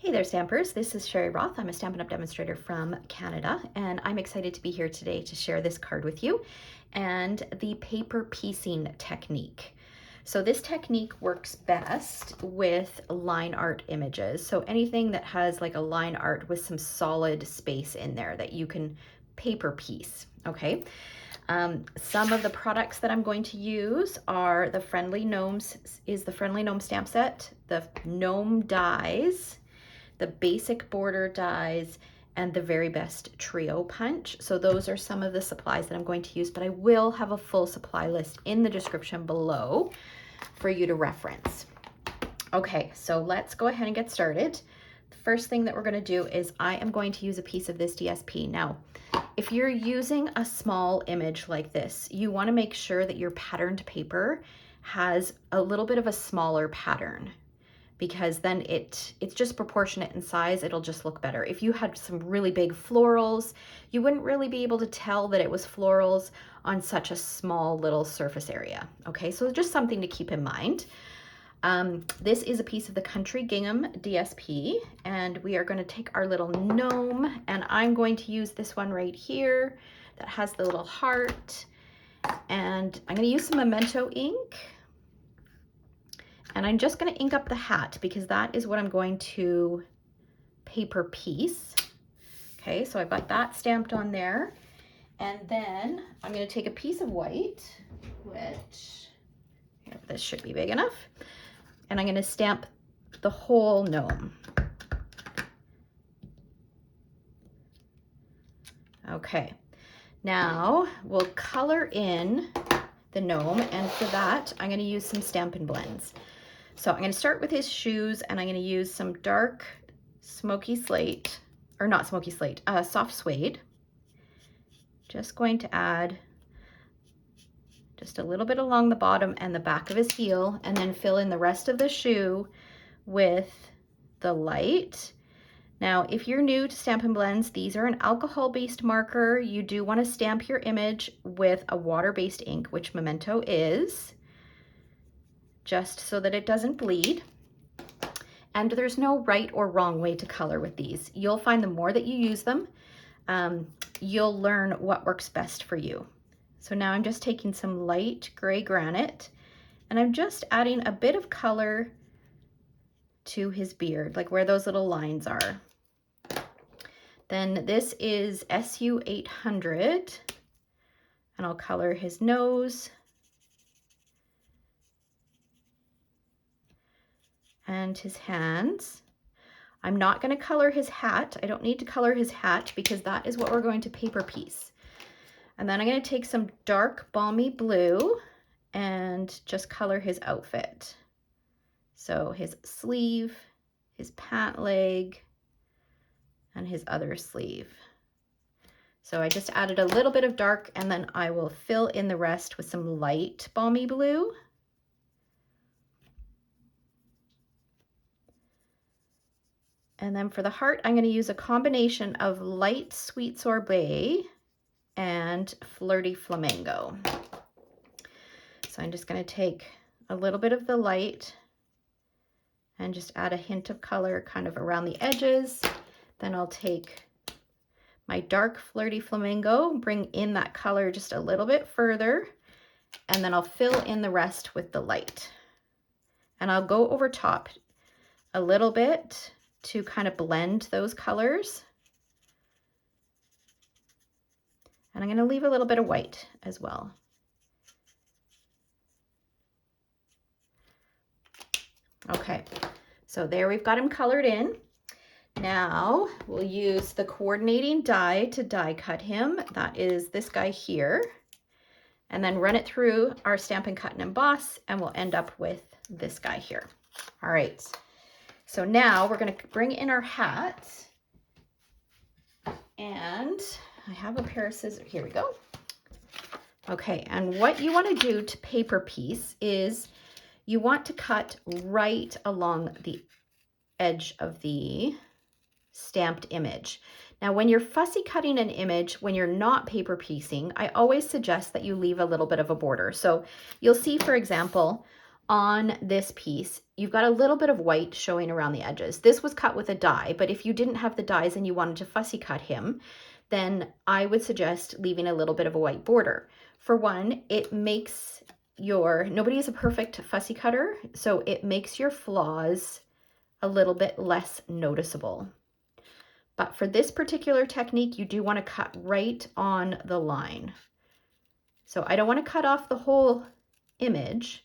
Hey there, Stampers. This is Sherry Roth. I'm a Stampin' Up! Demonstrator from Canada, and I'm excited to be here today to share this card with you and the paper piecing technique. So this technique works best with line art images. So anything that has like a line art with some solid space in there that you can paper piece, okay? Some of the products that I'm going to use are the Friendly Gnomes, is the Friendly Gnome stamp set, the Gnome dies, the basic border dies, and the Very Best Trio Punch. So those are some of the supplies that I'm going to use, but I will have a full supply list in the description below for you to reference. Okay, so let's go ahead and get started. The first thing that we're going to do is I am going to use a piece of this DSP. Now, if you're using a small image like this, you want to make sure that your patterned paper has a little bit of a smaller pattern, because then it's just proportionate in size. It'll just look better. If you had some really big florals, you wouldn't really be able to tell that it was florals on such a small little surface area. Okay, so just something to keep in mind. This is a piece of the Country Gingham DSP, and we are going to take our little gnome, and I'm going to use this one right here that has the little heart, and I'm going to use some Memento ink, and I'm just going to ink up the hat because that is what I'm going to paper piece. Okay, so I've got that stamped on there, and then I'm going to take a piece of white, which this should be big enough, and I'm going to stamp the whole gnome. Okay, now we'll color in the gnome, and for that I'm going to use some Stampin' Blends. So I'm going to start with his shoes, and I'm going to use some dark smoky slate, or not smoky slate, soft suede. Just going to add just a little bit along the bottom and the back of his heel, and then fill in the rest of the shoe with the light. Now, if you're new to Stampin' Blends, these are an alcohol-based marker. You do want to stamp your image with a water-based ink, which Memento is, just so that it doesn't bleed. And there's no right or wrong way to color with these. You'll find the more that you use them, you'll learn what works best for you. So now I'm just taking some light gray granite, and I'm just adding a bit of color to his beard, like where those little lines are. Then this is SU 800, and I'll color his nose and his hands. I'm not going to color his hat. I don't need to color his hat because that is what we're going to paper piece. And then I'm going to take some dark balmy blue and just color his outfit. So his sleeve, his pant leg, and his other sleeve. So I just added a little bit of dark, and then I will fill in the rest with some light balmy blue. And then for the heart, I'm going to use a combination of light sweet sorbet and flirty flamingo. So I'm just going to take a little bit of the light and just add a hint of color kind of around the edges. Then I'll take my dark flirty flamingo, bring in that color just a little bit further, and then I'll fill in the rest with the light. And I'll go over top a little bit to kind of blend those colors. And I'm going to leave a little bit of white as well. Okay, so there we've got him colored in. Now we'll use the coordinating die to die cut him. That is this guy here. And then run it through our Stampin' Cut and Emboss, and we'll end up with this guy here. All right, so now we're going to bring in our hat. And I have a pair of scissors. Here we go. Okay, and what you want to do to paper piece is you want to cut right along the edge of the stamped image. Now, when you're fussy cutting an image, when you're not paper piecing, I always suggest that you leave a little bit of a border. So you'll see, for example, on this piece, you've got a little bit of white showing around the edges. This was cut with a die, but if you didn't have the dies and you wanted to fussy cut him, then I would suggest leaving a little bit of a white border. For one, it makes nobody is a perfect fussy cutter, so it makes your flaws a little bit less noticeable. But for this particular technique, you do want to cut right on the line. So I don't want to cut off the whole image,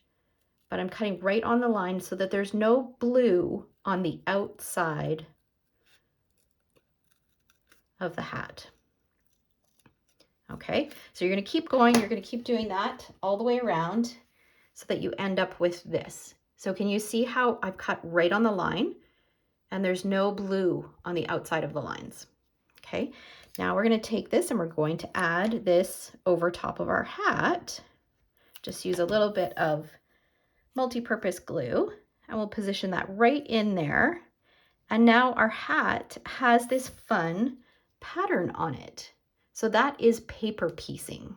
but I'm cutting right on the line so that there's no blue on the outside of the hat. Okay, so you're going to keep going. You're going to keep doing that all the way around so that you end up with this. So can you see how I've cut right on the line and there's no blue on the outside of the lines? Okay, now we're going to take this and we're going to add this over top of our hat. Just use a little bit of multi-purpose glue and we'll position that right in there. And now our hat has this fun pattern on it. So that is paper piecing.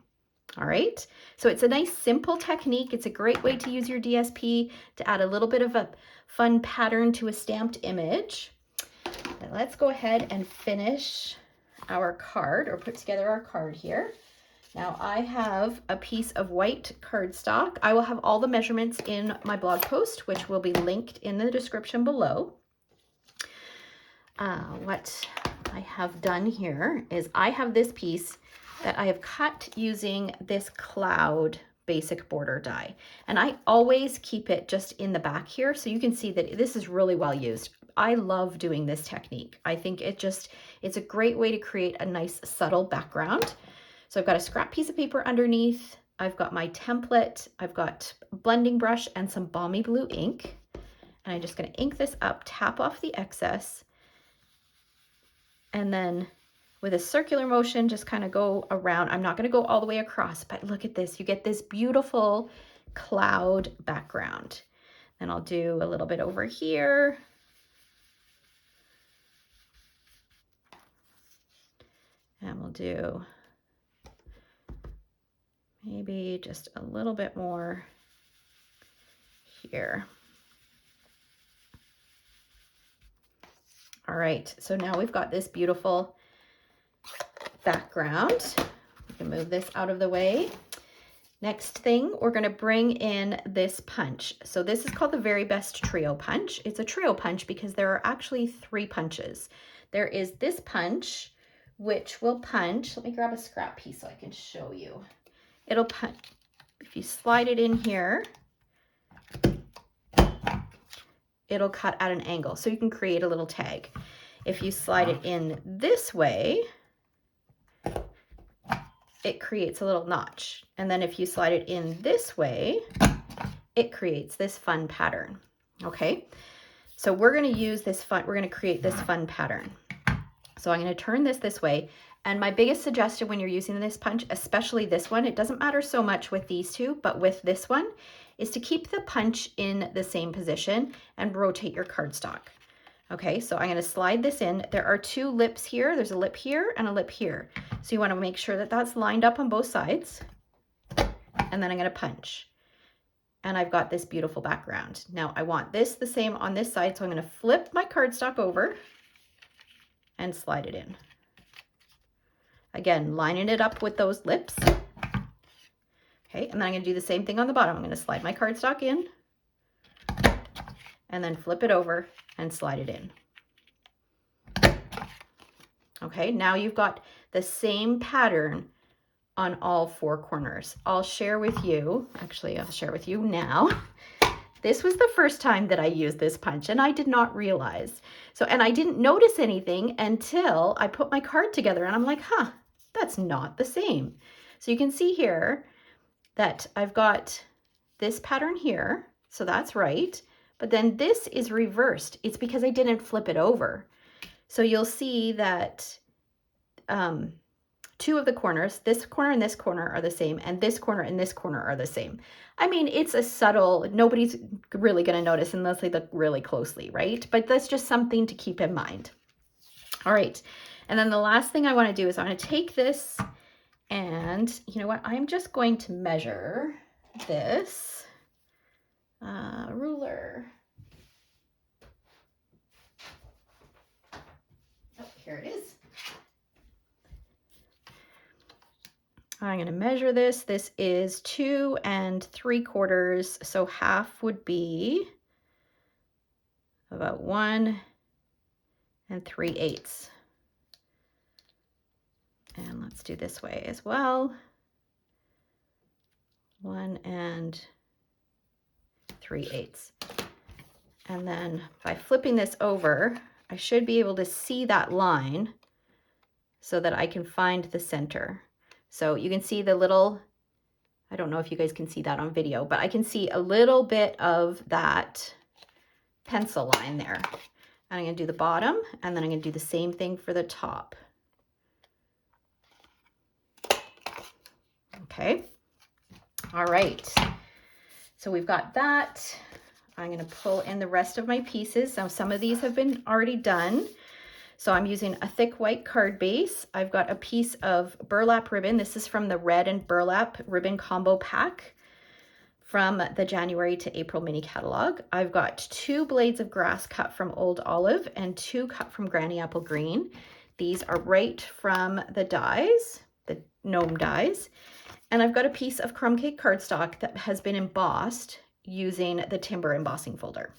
All right, so it's a nice simple technique. It's a great way to use your DSP to add a little bit of a fun pattern to a stamped image. Now let's go ahead and finish our card, or put together our card here. Now I have a piece of white cardstock. I will have all the measurements in my blog post, which will be linked in the description below. What I have done here is I have this piece that I have cut using this cloud basic border die. And I always keep it just in the back here so you can see that this is really well used. I love doing this technique. I think it's a great way to create a nice subtle background. So I've got a scrap piece of paper underneath. I've got my template. I've got a blending brush and some balmy blue ink. And I'm just going to ink this up, tap off the excess, and then with a circular motion, just kind of go around. I'm not going to go all the way across, but look at this. You get this beautiful cloud background. And I'll do a little bit over here. And we'll do maybe just a little bit more here. All right, so now we've got this beautiful background. We can move this out of the way. Next thing, we're going to bring in this punch. So this is called the Very Best Trio Punch. It's a trio punch because there are actually 3 punches. There is this punch, which will punch. Let me grab a scrap piece so I can show you. It'll punch. If you slide it in here, it'll cut at an angle. So you can create a little tag. If you slide it in this way, it creates a little notch. And then if you slide it in this way, it creates this fun pattern. Okay, so we're going to use this fun, we're going to create this fun pattern. So I'm going to turn this way. And my biggest suggestion when you're using this punch, especially this one, it doesn't matter so much with these two, but with this one, is to keep the punch in the same position and rotate your cardstock. Okay, so I'm going to slide this in. There are 2 lips here. There's a lip here and a lip here. So you want to make sure that that's lined up on both sides. And then I'm going to punch. And I've got this beautiful background. Now I want this the same on this side. So I'm going to flip my cardstock over and slide it in. Again, lining it up with those lips. Okay, and then I'm going to do the same thing on the bottom. I'm going to slide my cardstock in and then flip it over and slide it in. Okay, now you've got the same pattern on all 4 corners. I'll share with you, actually I'll share with you now. This was the first time that I used this punch and I did not realize. And I didn't notice anything until I put my card together and I'm like, huh, that's not the same. So you can see here that I've got this pattern here, so that's right. But then this is reversed. It's because I didn't flip it over. So you'll see that 2 of the corners, this corner and this corner are the same, and this corner and this corner are the same. I mean, it's a subtle, nobody's really going to notice unless they look really closely, right? But that's just something to keep in mind. All right. And then the last thing I want to do is I'm going to take this and you know what? I'm just going to measure this ruler. Oh, here it is. I'm going to measure this. This is 2 3/4, so half would be about 1 3/8. And let's do this way as well. 1 3/8. And then by flipping this over, I should be able to see that line so that I can find the center. So you can see the little, I don't know if you guys can see that on video, but I can see a little bit of that pencil line there. And I'm going to do the bottom, and then I'm going to do the same thing for the top. Okay. All right. So we've got that. I'm going to pull in the rest of my pieces. Now, some of these have been already done. So I'm using a thick white card base. I've got a piece of burlap ribbon. This is from the red and burlap ribbon combo pack from the January to April mini catalog. I've got 2 blades of grass cut from Old Olive and 2 cut from Granny Apple Green. These are right from the dies, the gnome dies. And I've got a piece of crumb cake cardstock that has been embossed using the timber embossing folder.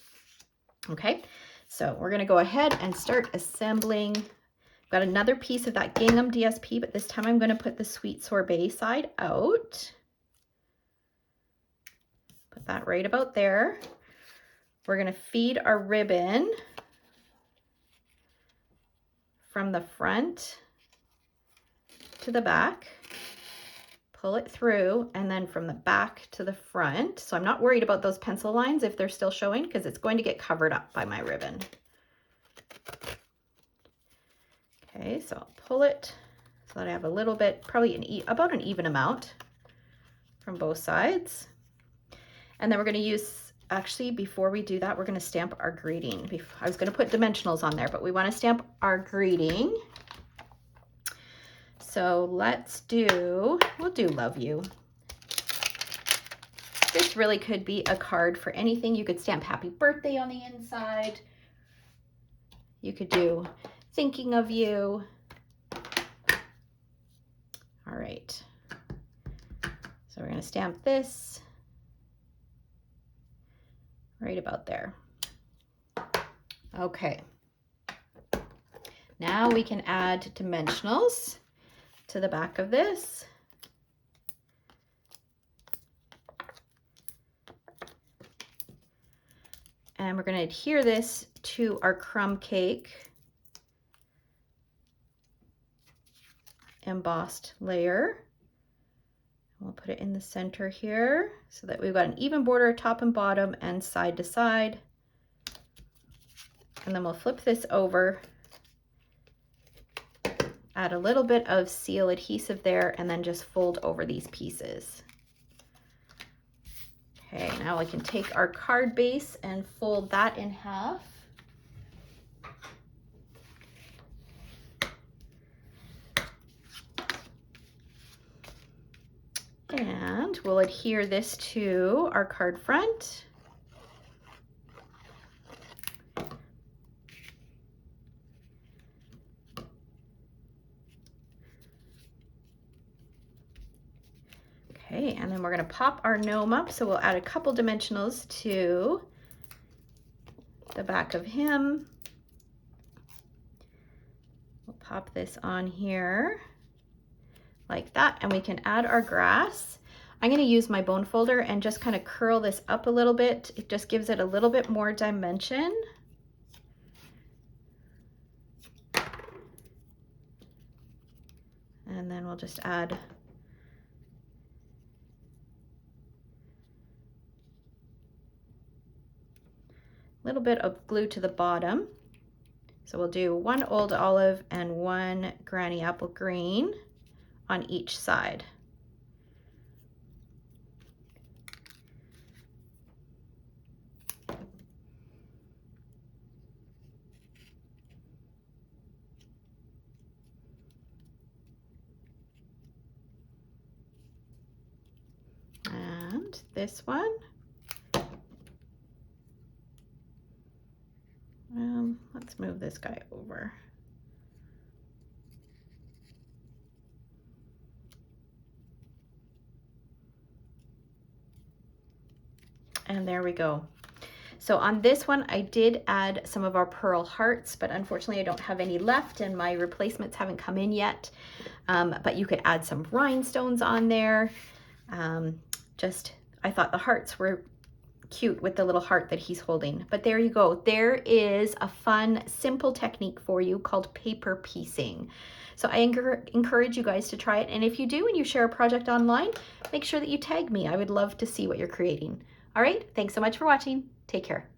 Okay, so we're going to go ahead and start assembling. I've got another piece of that gingham DSP, but this time I'm going to put the sweet sorbet side out. Put that right about there. We're going to feed our ribbon from the front to the back. Pull it through, and then from the back to the front. So I'm not worried about those pencil lines if they're still showing, because it's going to get covered up by my ribbon. Okay, so I'll pull it so that I have a little bit, probably about an even amount from both sides. And then we're going to use, actually before we do that, we're going to stamp our greeting. I was going to put dimensionals on there, but we want to stamp our greeting. So we'll do love you. This really could be a card for anything. You could stamp happy birthday on the inside. You could do thinking of you. All right. So we're going to stamp this right about there. Okay. Now we can add dimensionals to the back of this. And we're going to adhere this to our crumb cake embossed layer. We'll put it in the center here so that we've got an even border top and bottom and side to side. And then we'll flip this over, add a little bit of seal adhesive there, and then just fold over these pieces. Okay, now I can take our card base and fold that in half. And we'll adhere this to our card front. Okay, and then we're going to pop our gnome up. So we'll add a couple dimensionals to the back of him. We'll pop this on here like that, and we can add our grass. I'm going to use my bone folder and just kind of curl this up a little bit. It just gives it a little bit more dimension. And then we'll just add a little bit of glue to the bottom. So we'll do 1 Old Olive and 1 Granny Apple Green on each side. And this one. Let's move this guy over. And there we go. So on this one, I did add some of our pearl hearts, but unfortunately I don't have any left and my replacements haven't come in yet. But you could add some rhinestones on there. I thought the hearts were cute with the little heart that he's holding. But there you go. There is a fun, simple technique for you called paper piecing. So I encourage you guys to try it. And if you do and you share a project online, make sure that you tag me. I would love to see what you're creating. All right, thanks so much for watching. Take care.